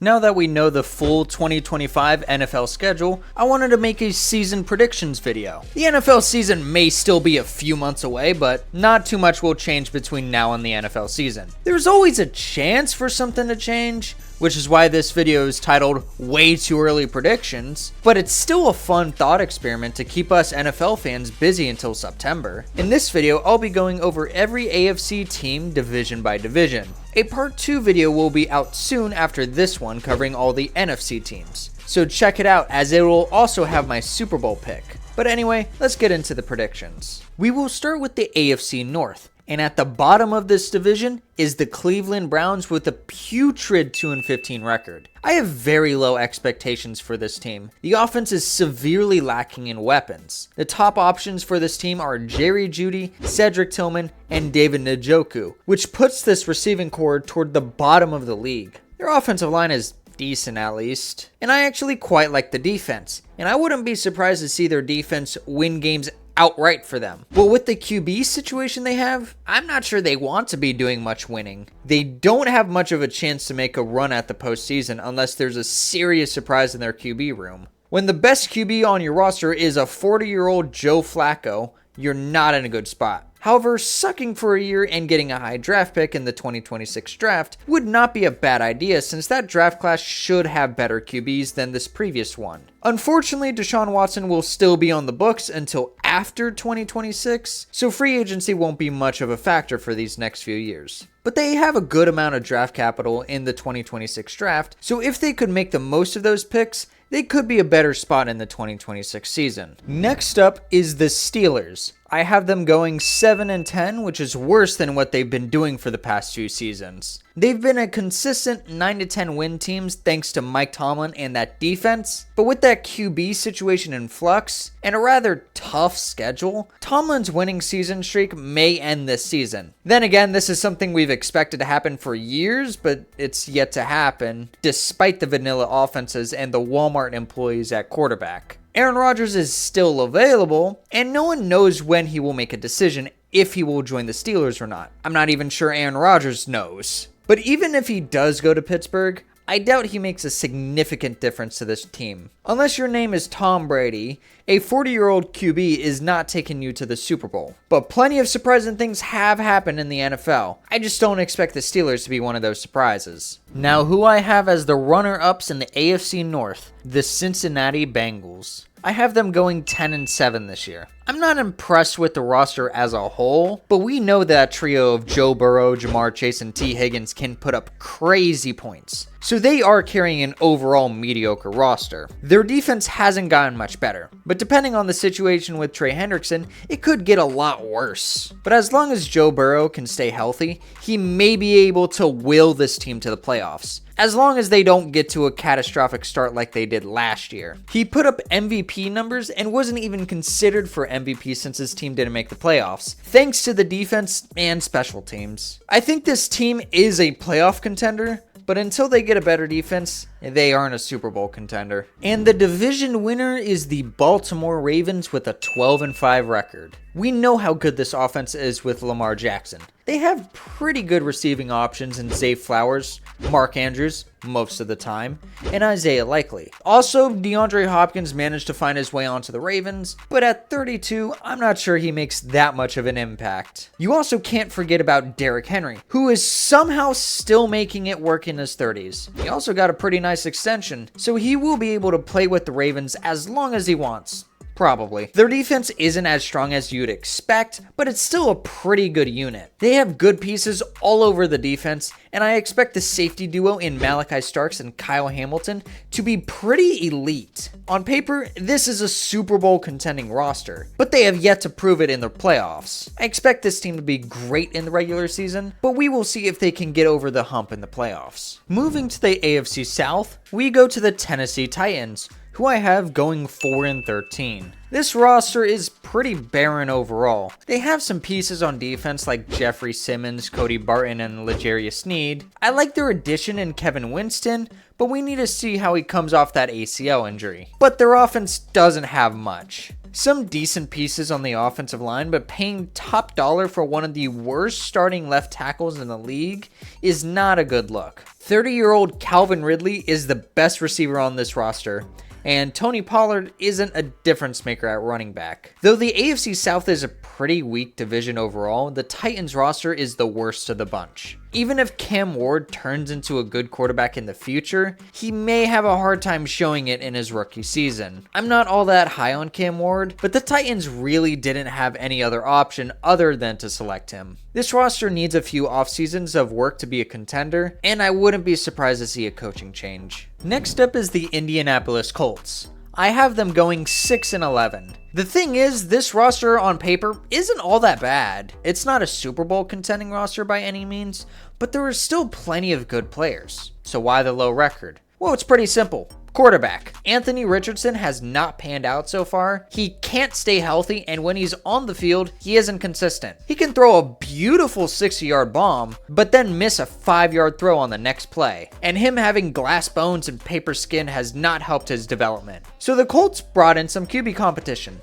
Now that we know the full 2025 NFL schedule, I wanted to make a season predictions video. The NFL season may still be a few months away, but not too much will change between now and the NFL season. There's always a chance for something to change, which is why this video is titled Way Too Early Predictions, but it's still a fun thought experiment to keep us NFL fans busy until September. In this video, I'll be going over every AFC team division by division. A part 2 video will be out soon after this one covering all the NFC teams, so check it out as it will also have my Super Bowl pick. But anyway, let's get into the predictions. We will start with the AFC North. And at the bottom of this division is the Cleveland Browns with a putrid 2-15 record. I have very low expectations for this team. The offense is severely lacking in weapons. The top options for this team are Jerry Jeudy, Cedric Tillman, and David Njoku, which puts this receiving core toward the bottom of the league. Their offensive line is decent at least, and I actually quite like the defense, and I wouldn't be surprised to see their defense win games outright for them. But with the QB situation they have, I'm not sure they want to be doing much winning. They don't have much of a chance to make a run at the postseason unless there's a serious surprise in their QB room. When the best QB on your roster is a 40-year-old Joe Flacco, you're not in a good spot. However, sucking for a year and getting a high draft pick in the 2026 draft would not be a bad idea since that draft class should have better QBs than this previous one. Unfortunately, Deshaun Watson will still be on the books until after 2026, so free agency won't be much of a factor for these next few years. But they have a good amount of draft capital in the 2026 draft, so if they could make the most of those picks, they could be a better spot in the 2026 season. Next up is the Steelers. I have them going 7-10, which is worse than what they've been doing for the past few seasons. They've been a consistent 9-10 win teams thanks to Mike Tomlin and that defense, but with that QB situation in flux and a rather tough schedule, Tomlin's winning season streak may end this season. Then again, this is something we've expected to happen for years, but it's yet to happen despite the vanilla offenses and the Walmart employees at quarterback. Aaron Rodgers is still available, and no one knows when he will make a decision if he will join the Steelers or not. I'm not even sure Aaron Rodgers knows. But even if he does go to Pittsburgh, I doubt he makes a significant difference to this team. Unless your name is Tom Brady, a 40-year-old QB is not taking you to the Super Bowl. But plenty of surprising things have happened in the NFL. I just don't expect the Steelers to be one of those surprises. Now, who I have as the runner-ups in the AFC North, the Cincinnati Bengals. I have them going 10-7 this year. I'm not impressed with the roster as a whole, but we know that trio of Joe Burrow, Jamar Chase, and T. Higgins can put up crazy points. So they are carrying an overall mediocre roster. Their defense hasn't gotten much better, but depending on the situation with Trey Hendrickson, it could get a lot worse. But as long as Joe Burrow can stay healthy, he may be able to will this team to the playoffs, as long as they don't get to a catastrophic start like they did last year. He put up MVP numbers and wasn't even considered for MVP since his team didn't make the playoffs, thanks to the defense and special teams. I think this team is a playoff contender, but until they get a better defense, they aren't a Super Bowl contender. And the division winner is the Baltimore Ravens with a 12-5 record. We know how good this offense is with Lamar Jackson. They have pretty good receiving options in Zay Flowers, Mark Andrews, most of the time, and Isaiah Likely. Also, DeAndre Hopkins managed to find his way onto the Ravens, but at 32, I'm not sure he makes that much of an impact. You also can't forget about Derrick Henry, who is somehow still making it work in his 30s. He also got a pretty nice extension, so he will be able to play with the Ravens as long as he wants. Probably. Their defense isn't as strong as you'd expect, but it's still a pretty good unit. They have good pieces all over the defense, and I expect the safety duo in Malachi Starks and Kyle Hamilton to be pretty elite. On paper, this is a Super Bowl contending roster, but they have yet to prove it in the playoffs. I expect this team to be great in the regular season, but we will see if they can get over the hump in the playoffs. Moving to the AFC South, we go to the Tennessee Titans, who I have going 4-13. This roster is pretty barren overall. They have some pieces on defense like Jeffrey Simmons, Cody Barton, and L'Jarius Sneed. I like their addition in Kevin Winston, but we need to see how he comes off that ACL injury. But their offense doesn't have much. Some decent pieces on the offensive line, but paying top dollar for one of the worst starting left tackles in the league is not a good look. 30-year-old Calvin Ridley is the best receiver on this roster, and Tony Pollard isn't a difference maker at running back. Though the AFC South is a pretty weak division overall, the Titans roster is the worst of the bunch. Even if Cam Ward turns into a good quarterback in the future, he may have a hard time showing it in his rookie season. I'm not all that high on Cam Ward, but the Titans really didn't have any other option other than to select him. This roster needs a few off seasons of work to be a contender, and I wouldn't be surprised to see a coaching change. Next up is the Indianapolis Colts. I have them going 6-11. The thing is, this roster on paper isn't all that bad. It's not a Super Bowl contending roster by any means, but there are still plenty of good players. So why the low record? Well, it's pretty simple. Quarterback. Anthony Richardson has not panned out so far. He can't stay healthy, and when he's on the field, he isn't consistent. He can throw a beautiful 60-yard bomb, but then miss a 5-yard throw on the next play. And him having glass bones and paper skin has not helped his development. So the Colts brought in some QB competition.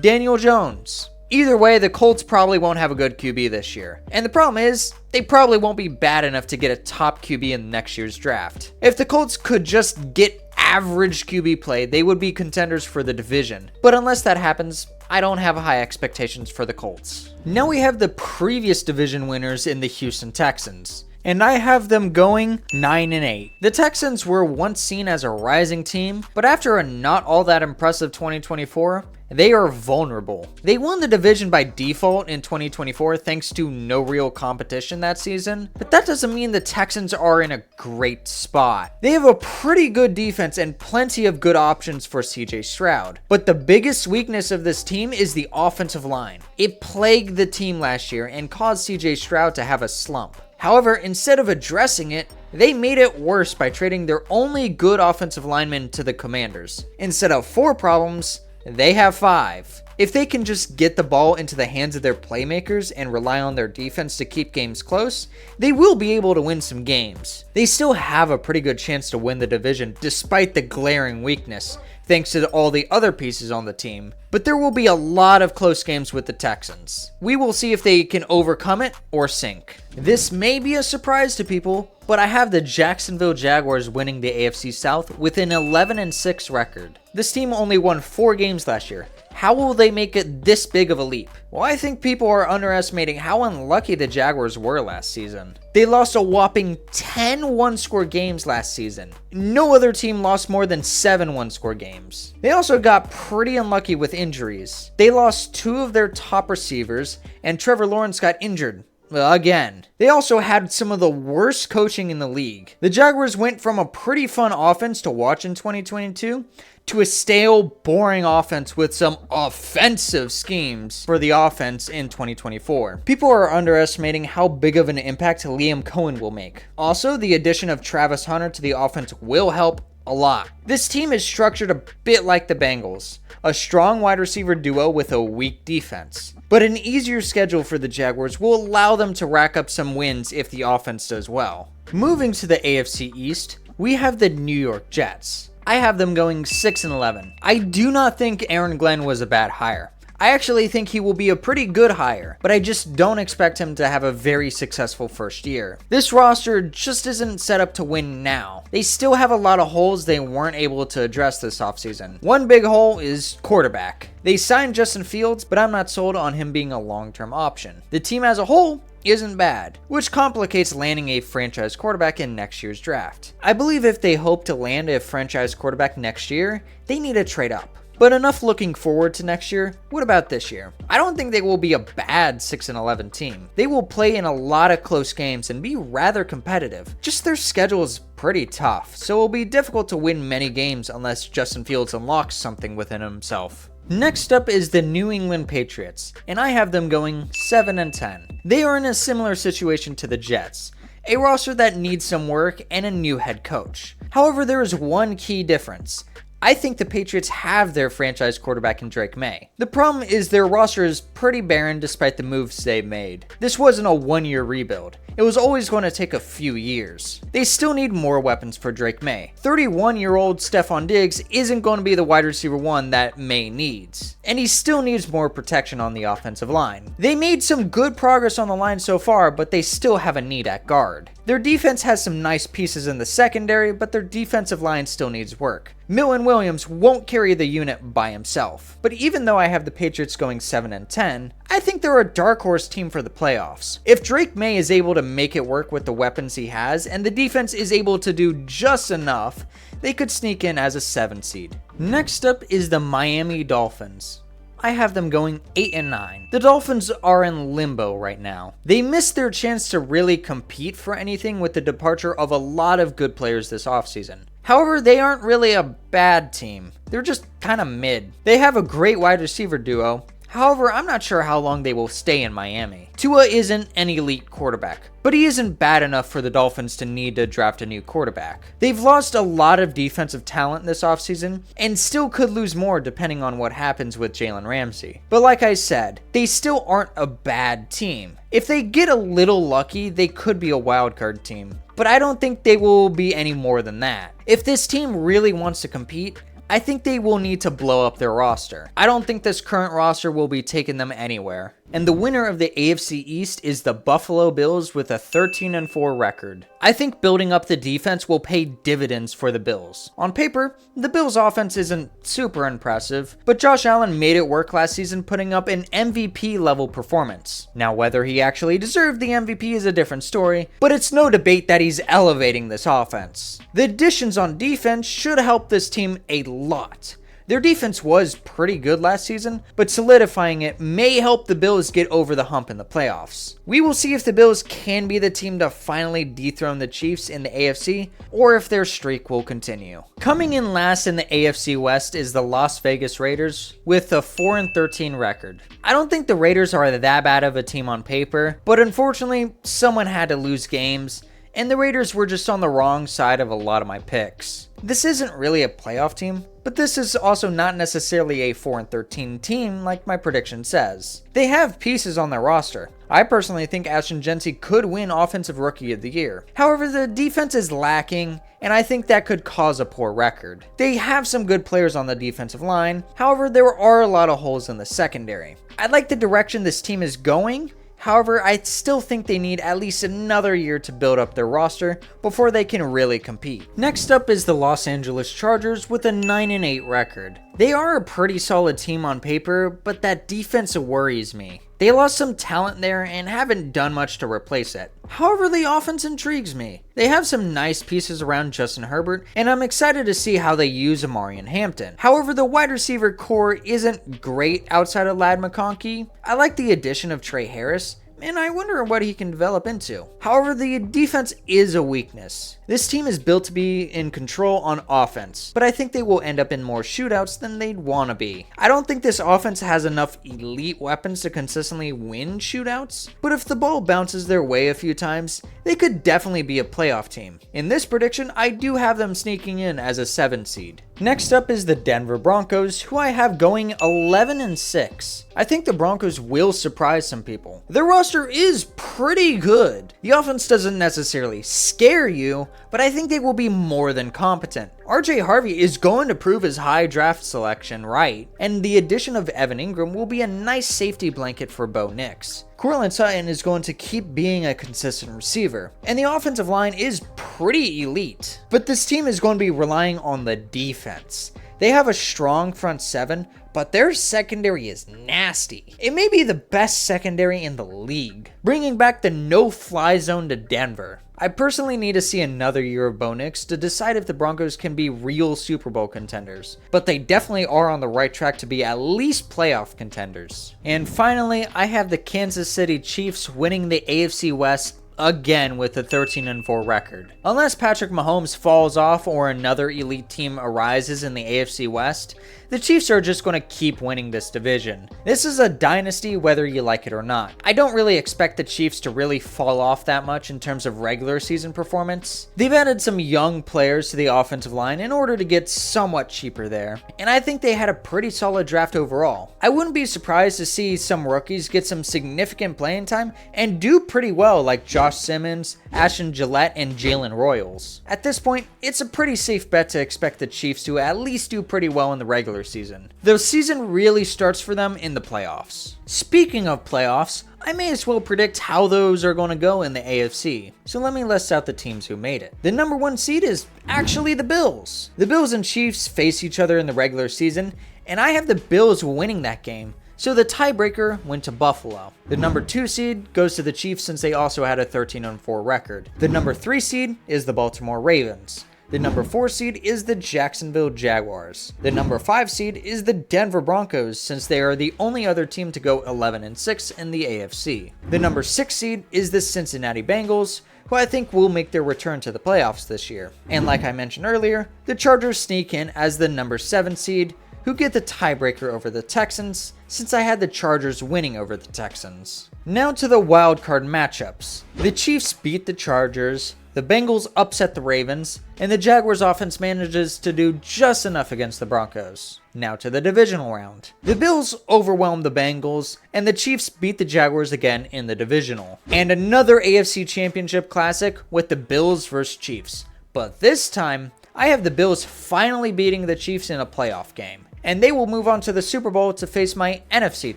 Daniel Jones. Either way, the Colts probably won't have a good QB this year. And the problem is, they probably won't be bad enough to get a top QB in next year's draft. If the Colts could just get average QB play, they would be contenders for the division. But unless that happens, I don't have high expectations for the Colts. Now we have the previous division winners in the Houston Texans, and I have them going 9-8. The Texans were once seen as a rising team, but after a not all that impressive 2024, they are vulnerable. They won the division by default in 2024 thanks to no real competition that season, but that doesn't mean the Texans are in a great spot. They have a pretty good defense and plenty of good options for CJ Stroud, but the biggest weakness of this team is the offensive line. It plagued the team last year and caused CJ Stroud to have a slump. However, instead of addressing it, they made it worse by trading their only good offensive lineman to the Commanders. Instead of 4 problems, they have 5. If they can just get the ball into the hands of their playmakers and rely on their defense to keep games close, they will be able to win some games. They still have a pretty good chance to win the division despite the glaring weakness, thanks to all the other pieces on the team. But there will be a lot of close games with the Texans. We will see if they can overcome it or sink. This may be a surprise to people, but I have the Jacksonville Jaguars winning the AFC South with an 11-6 record. This team only won 4 games last year. How will they make it this big of a leap? Well, I think people are underestimating how unlucky the Jaguars were last season. They lost a whopping 10 one-score games last season. No other team lost more than 7 one-score games. They also got pretty unlucky with injuries. They lost 2 of their top receivers, and Trevor Lawrence got injured. Again. They also had some of the worst coaching in the league. The Jaguars went from a pretty fun offense to watch in 2022 to a stale, boring offense with some offensive schemes for the offense in 2024. People are underestimating how big of an impact Liam Cohen will make. Also, the addition of Travis Hunter to the offense will help a lot. This team is structured a bit like the Bengals, a strong wide receiver duo with a weak defense. But an easier schedule for the Jaguars will allow them to rack up some wins if the offense does well. Moving to the AFC East, we have the New York Jets. I have them going 6-11. I do not think Aaron Glenn was a bad hire. I actually think he will be a pretty good hire, but I just don't expect him to have a very successful first year. This roster just isn't set up to win now. They still have a lot of holes they weren't able to address this offseason. One big hole is quarterback. They signed Justin Fields, but I'm not sold on him being a long-term option. The team as a whole isn't bad, which complicates landing a franchise quarterback in next year's draft. I believe if they hope to land a franchise quarterback next year, they need to trade up. But enough looking forward to next year. What about this year? I don't think they will be a bad 6-11 team. They will play in a lot of close games and be rather competitive. Just their schedule is pretty tough, so it will be difficult to win many games unless Justin Fields unlocks something within himself. Next up is the New England Patriots, and I have them going 7-10. They are in a similar situation to the Jets, a roster that needs some work and a new head coach. However, there is one key difference. I think the Patriots have their franchise quarterback in Drake May. The problem is their roster is pretty barren despite the moves they've made. This wasn't a one-year rebuild. It was always going to take a few years. They still need more weapons for Drake May. 31-year-old Stephon Diggs isn't going to be the wide receiver one that May needs. And he still needs more protection on the offensive line. They made some good progress on the line so far, but they still have a need at guard. Their defense has some nice pieces in the secondary, but their defensive line still needs work. Milton Williams won't carry the unit by himself. But even though I have the Patriots going 7-10, I think they're a dark horse team for the playoffs. If Drake May is able to make it work with the weapons he has, and the defense is able to do just enough, they could sneak in as a 7 seed. Next up is the Miami Dolphins. I have them going 8-9. The Dolphins are in limbo right now. They missed their chance to really compete for anything with the departure of a lot of good players this offseason. However, they aren't really a bad team. They're just kind of mid. They have a great wide receiver duo. However, I'm not sure how long they will stay in Miami. Tua isn't an elite quarterback, but he isn't bad enough for the Dolphins to need to draft a new quarterback. They've lost a lot of defensive talent this offseason, and still could lose more depending on what happens with Jalen Ramsey. But like I said, they still aren't a bad team. If they get a little lucky, they could be a wildcard team, but I don't think they will be any more than that. If this team really wants to compete, I think they will need to blow up their roster. I don't think this current roster will be taking them anywhere. And the winner of the AFC East is the Buffalo Bills with a 13-4 record. I think building up the defense will pay dividends for the Bills. On paper, the Bills' offense isn't super impressive, but Josh Allen made it work last season, putting up an MVP level performance. Now, whether he actually deserved the MVP is a different story, but it's no debate that he's elevating this offense. The additions on defense should help this team a lot. Their defense was pretty good last season, but solidifying it may help the Bills get over the hump in the playoffs. We will see if the Bills can be the team to finally dethrone the Chiefs in the AFC, or if their streak will continue. Coming in last in the AFC West is the Las Vegas Raiders with a 4-13 record. I don't think the Raiders are that bad of a team on paper, but unfortunately, someone had to lose games, and the Raiders were just on the wrong side of a lot of my picks. This isn't really a playoff team, but this is also not necessarily a 4-13 team like my prediction says. They have pieces on their roster. I personally think Ashton Jeanty could win Offensive Rookie of the Year. However, the defense is lacking, and I think that could cause a poor record. They have some good players on the defensive line. However, there are a lot of holes in the secondary. I like the direction this team is going. However, I still think they need at least another year to build up their roster before they can really compete. Next up is the Los Angeles Chargers with a 9-8 record. They are a pretty solid team on paper, but that defense worries me. They lost some talent there and haven't done much to replace it. However, the offense intrigues me. They have some nice pieces around Justin Herbert, and I'm excited to see how they use Amari and Hampton. However, the wide receiver core isn't great outside of Ladd McConkey. I like the addition of Trey Harris, and I wonder what he can develop into. However, the defense is a weakness. This team is built to be in control on offense, but I think they will end up in more shootouts than they'd want to be. I don't think this offense has enough elite weapons to consistently win shootouts, but if the ball bounces their way a few times, they could definitely be a playoff team. In this prediction, I do have them sneaking in as a 7 seed. Next up is the Denver Broncos, who I have going 11-6. I think the Broncos will surprise some people. Their roster is pretty good. The offense doesn't necessarily scare you, but I think they will be more than competent. RJ Harvey is going to prove his high draft selection right, and the addition of Evan Ingram will be a nice safety blanket for Bo Nix. Courtland Sutton is going to keep being a consistent receiver, and the offensive line is pretty elite. But this team is going to be relying on the defense. They have a strong front seven, but their secondary is nasty. It may be the best secondary in the league, bringing back the no-fly zone to Denver. I personally need to see another year of Bo Nix to decide if the Broncos can be real Super Bowl contenders, but they definitely are on the right track to be at least playoff contenders. And finally, I have the Kansas City Chiefs winning the AFC West again with a 13-4 record. Unless Patrick Mahomes falls off or another elite team arises in the AFC West, the Chiefs are just going to keep winning this division. This is a dynasty whether you like it or not. I don't really expect the Chiefs to really fall off that much in terms of regular season performance. They've added some young players to the offensive line in order to get somewhat cheaper there, and I think they had a pretty solid draft overall. I wouldn't be surprised to see some rookies get some significant playing time and do pretty well, like Josh Simmons, Ashton Gillette, and Jalen Royals. At this point, it's a pretty safe bet to expect the Chiefs to at least do pretty well in the regular season. The season really starts for them in the playoffs. Speaking of playoffs, I may as well predict how those are going to go in the AFC. So let me list out the teams who made it. The number 1 seed is actually the Bills. The Bills and Chiefs face each other in the regular season, and I have the Bills winning that game. So the tiebreaker went to Buffalo. The number 2 seed goes to the Chiefs since they also had a 13-4 record. The number 3 seed is the Baltimore Ravens. The number 4 seed is the Jacksonville Jaguars. The number 5 seed is the Denver Broncos since they are the only other team to go 11-6 in the AFC. The number 6 seed is the Cincinnati Bengals, who I think will make their return to the playoffs this year. And like I mentioned earlier, the Chargers sneak in as the number 7 seed, who get the tiebreaker over the Texans, since I had the Chargers winning over the Texans. Now to the wildcard matchups. The Chiefs beat the Chargers, the Bengals upset the Ravens, and the Jaguars offense manages to do just enough against the Broncos. Now to the divisional round. The Bills overwhelmed the Bengals, and the Chiefs beat the Jaguars again in the divisional. And another AFC Championship classic with the Bills vs. Chiefs. But this time, I have the Bills finally beating the Chiefs in a playoff game, and they will move on to the Super Bowl to face my NFC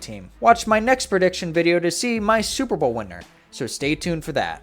team. Watch my next prediction video to see my Super Bowl winner, so stay tuned for that.